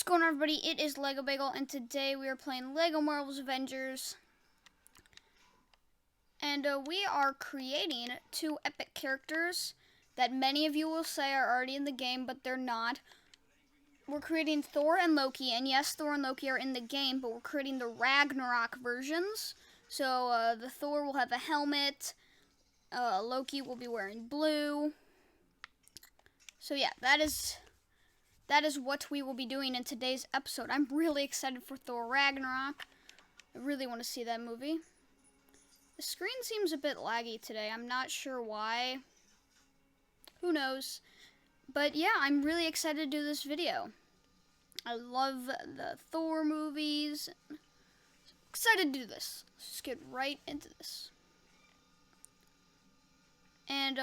What's going on, everybody? It is legobagel, and today we are playing Lego Marvel's Avengers. And we are creating two epic characters that many of you will say are already in the game, but they're not. We're creating Thor and Loki, and yes, Thor and Loki are in the game, but we're creating the Ragnarok versions. So the Thor will have a helmet, Loki will be wearing blue. So yeah, that is what we will be doing in today's episode. I'm really excited for Thor Ragnarok. I really want to see that movie. The screen seems a bit laggy today. I'm not sure why. Who knows? But yeah, I'm really excited to do this video. I love the Thor movies. Excited to do this. Let's just get right into this. And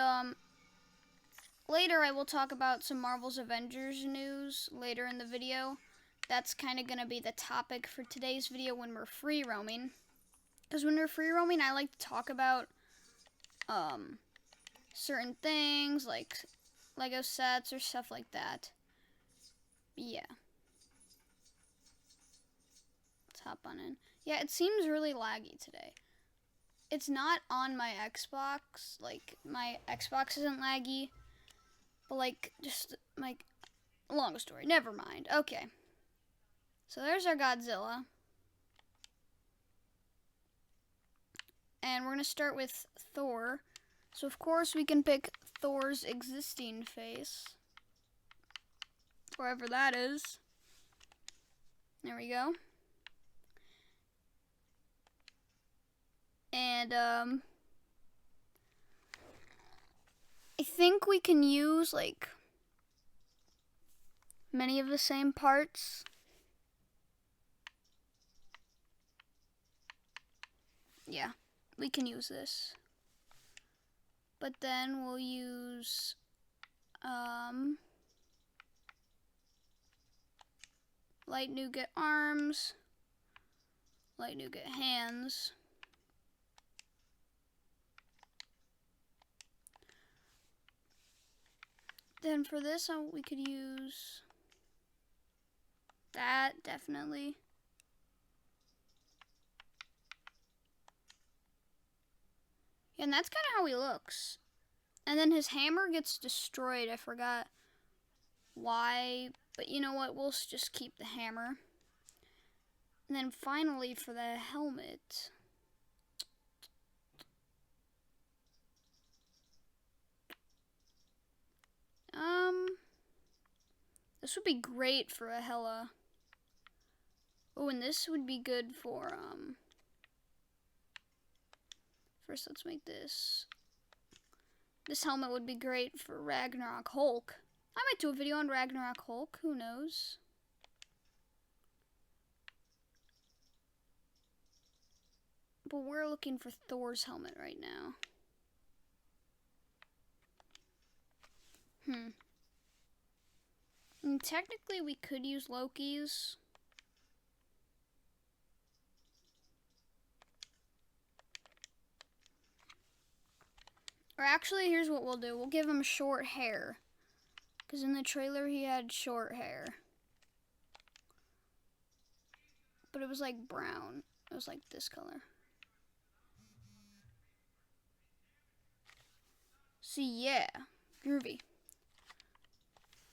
later I will talk about some Marvel's Avengers news later in the video. That's kind of going to be the topic for today's video when we're free roaming. Because when we're free roaming, I like to talk about certain things like Lego sets or stuff like that. Yeah. Let's hop on in. Yeah, it seems really laggy today. It's not on my Xbox. Like, my Xbox isn't laggy. But, like, just, like, long story. Never mind. Okay. So there's our Godzilla. And we're going to start with Thor. So, of course, we can pick Thor's existing face. Wherever that is. There we go. And, I think we can use, like, many of the same parts. Yeah, we can use this. But then we'll use, light nougat arms, light nougat hands. Then for this, we could use that, definitely. And that's kind of how he looks. And then his hammer gets destroyed. I forgot why, but you know what? We'll just keep the hammer. And then finally for the helmet. This would be great for a Hela. Oh, and this would be good for, first let's make this. This helmet would be great for Ragnarok Hulk. I might do a video on Ragnarok Hulk, who knows? But we're looking for Thor's helmet right now. And technically we could use Loki's. Or actually, here's what we'll do. We'll give him short hair. Because in the trailer he had short hair. But it was like brown. It was like this color. So yeah, groovy.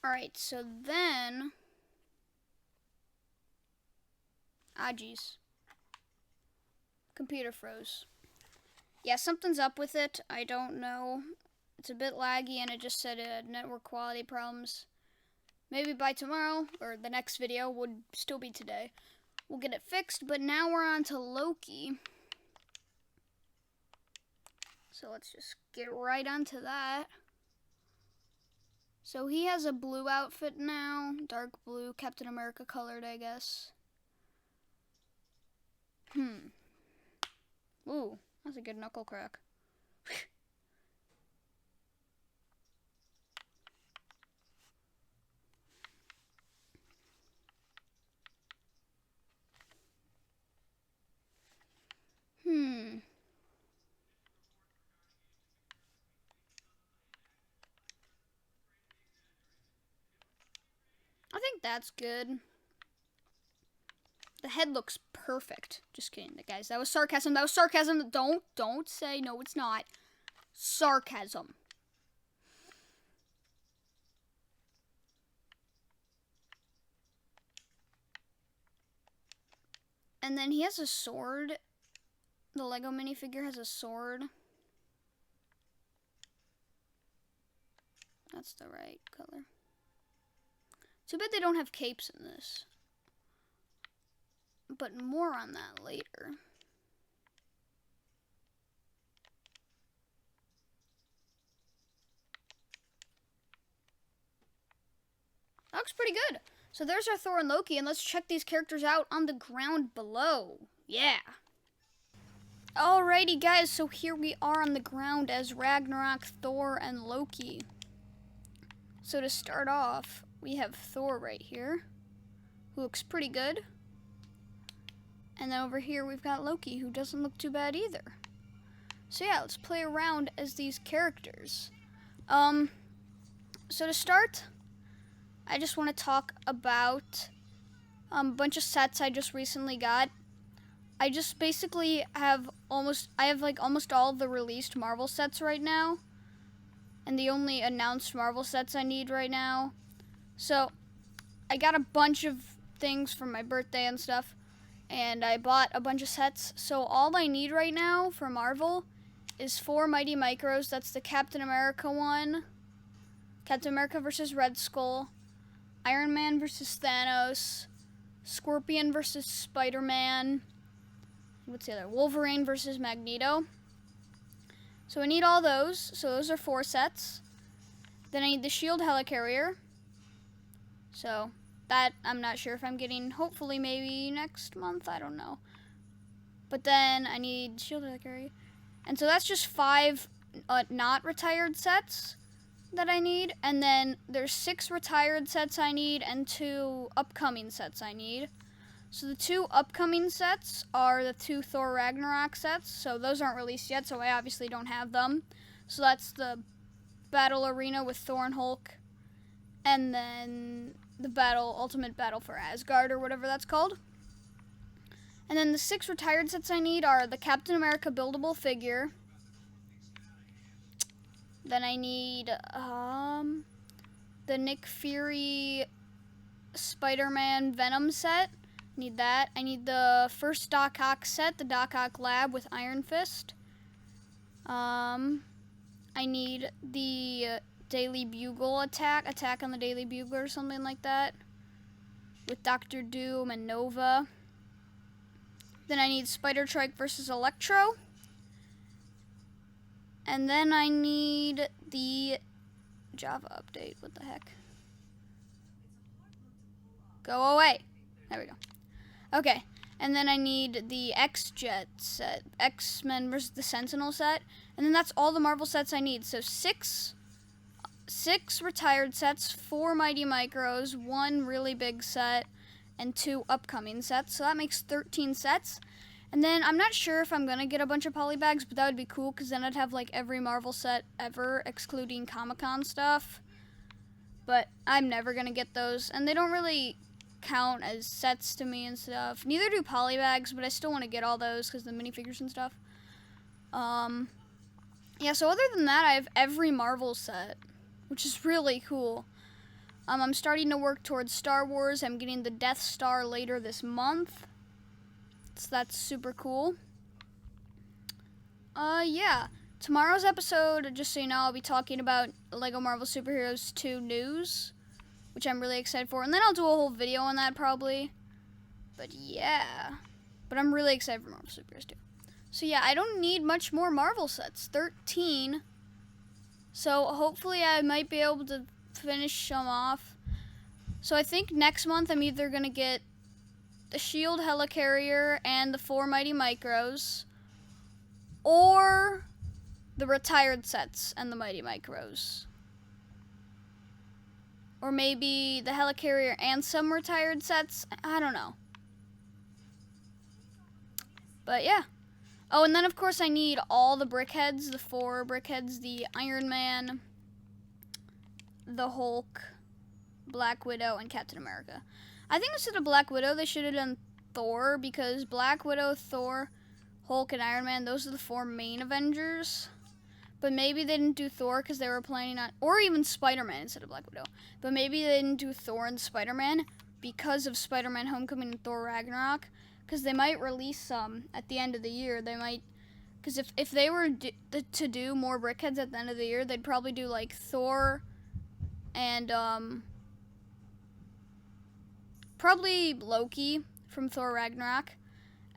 Alright, so then... Ah, geez. Computer froze. Yeah, something's up with it. I don't know. It's a bit laggy and it just said it had network quality problems. Maybe by tomorrow, or the next video, would still be today. We'll get it fixed, but now we're on to Loki. So let's just get right onto that. So he has a blue outfit now, dark blue, Captain America colored, I guess. Ooh, that's a good knuckle crack. I think that's good. The head looks perfect. Just kidding, guys. That was sarcasm. That was sarcasm. Don't say no, it's not. Sarcasm. And then he has a sword. The Lego minifigure has a sword. That's the right color. Too bad they don't have capes in this. But more on that later. That looks pretty good. So there's our Thor and Loki, and let's check these characters out on the ground below. Yeah. Alrighty, guys, so here we are on the ground as Ragnarok, Thor, and Loki. So to start off, we have Thor right here, who looks pretty good. And then over here, we've got Loki, who doesn't look too bad either. So yeah, let's play around as these characters. So to start, I just want to talk about a bunch of sets I just recently got. I just basically have almost all the released Marvel sets right now. And the only announced Marvel sets I need right now. So, I got a bunch of things for my birthday and stuff. And I bought a bunch of sets. So, all I need right now for Marvel is 4 Mighty Micros. That's the Captain America one. Captain America versus Red Skull. Iron Man versus Thanos. Scorpion versus Spider-Man. What's the other? Wolverine versus Magneto. So I need all those. So those are 4 sets. Then I need the Shield Helicarrier. So that I'm not sure if I'm getting. Hopefully maybe next month. I don't know. But then I need Shield Helicarrier. And so that's just 5 not retired sets that I need. And then there's 6 retired sets I need and 2 upcoming sets I need. So the 2 upcoming sets are the 2 Thor Ragnarok sets. So those aren't released yet, so I obviously don't have them. So that's the Battle Arena with Thor and Hulk. And then the Ultimate Battle for Asgard, or whatever that's called. And then the 6 retired sets I need are the Captain America buildable figure. Then I need the Nick Fury Spider-Man Venom set. Need that. I need the first Doc Ock set, the Doc Ock Lab with Iron Fist. I need the Daily Bugle attack on the Daily Bugler or something like that, with Doctor Doom and Nova. Then I need Spider-Trike versus Electro. And then I need the Java update. What the heck? Go away. There we go. Okay, and then I need the X-Jet set, X-Men versus the Sentinel set, and then that's all the Marvel sets I need. So 6 retired sets, 4 Mighty Micros, 1 really big set, and 2 upcoming sets. So that makes 13 sets. And then I'm not sure if I'm going to get a bunch of polybags, but that would be cool because then I'd have like every Marvel set ever, excluding Comic-Con stuff. But I'm never going to get those, and they don't really count as sets to me and stuff. Neither do polybags, but I still want to get all those because the minifigures and stuff. Yeah, so other than that, I have every Marvel set, which is really cool. I'm starting to work towards Star Wars. I'm getting the Death Star later this month. So that's super cool. Yeah. Tomorrow's episode, just so you know, I'll be talking about LEGO Marvel Superheroes 2 news, which I'm really excited for. And then I'll do a whole video on that probably. But yeah. But I'm really excited for Marvel Superheroes 2. So yeah, I don't need much more Marvel sets. 13. So hopefully I might be able to finish them off. So I think next month I'm either going to get the Shield Helicarrier and the 4 Mighty Micros, or the retired sets and the Mighty Micros. Or maybe the Helicarrier and some retired sets. I don't know. But yeah. Oh, and then of course I need all the Brickheads, the 4 Brickheads, the Iron Man, the Hulk, Black Widow, and Captain America. I think instead of Black Widow, they should have done Thor, because Black Widow, Thor, Hulk, and Iron Man, those are the 4 main Avengers. But maybe they didn't do Thor because they were planning on, or even Spider-Man instead of Black Widow. But maybe they didn't do Thor and Spider-Man because of Spider-Man Homecoming and Thor Ragnarok. Because they might release some at the end of the year. They might, because if they were to do more Brickheads at the end of the year, they'd probably do like Thor and probably Loki from Thor Ragnarok.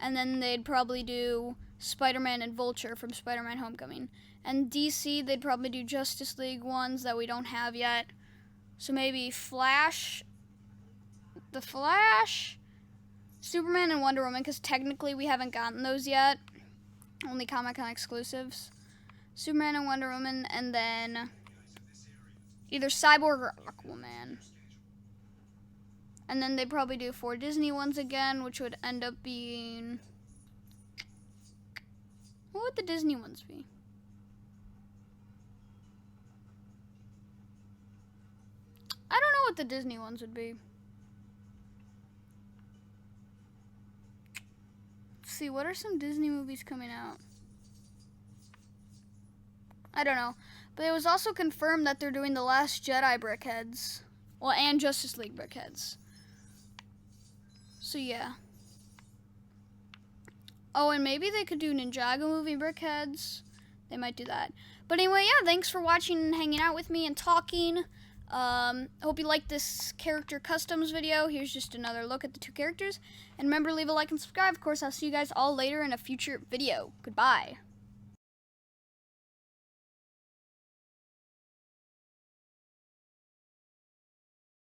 And then they'd probably do Spider-Man and Vulture from Spider-Man Homecoming. And DC, they'd probably do Justice League ones that we don't have yet. So maybe Flash, The Flash, Superman, and Wonder Woman, because technically we haven't gotten those yet. Only Comic-Con exclusives. Superman and Wonder Woman, and then either Cyborg or Aquaman. And then they'd probably do 4 Disney ones again, which would end up being... What would the Disney ones be? I don't know what the Disney ones would be. Let's see, what are some Disney movies coming out? I don't know. But it was also confirmed that they're doing The Last Jedi Brickheads. Well, and Justice League Brickheads. So, yeah. Oh, and maybe they could do Ninjago movie Brickheads. They might do that. But anyway, yeah, thanks for watching and hanging out with me and talking. Hope you liked this character customs video. Here's just another look at the 2 characters. And remember, leave a like and subscribe. Of course, I'll see you guys all later in a future video. Goodbye.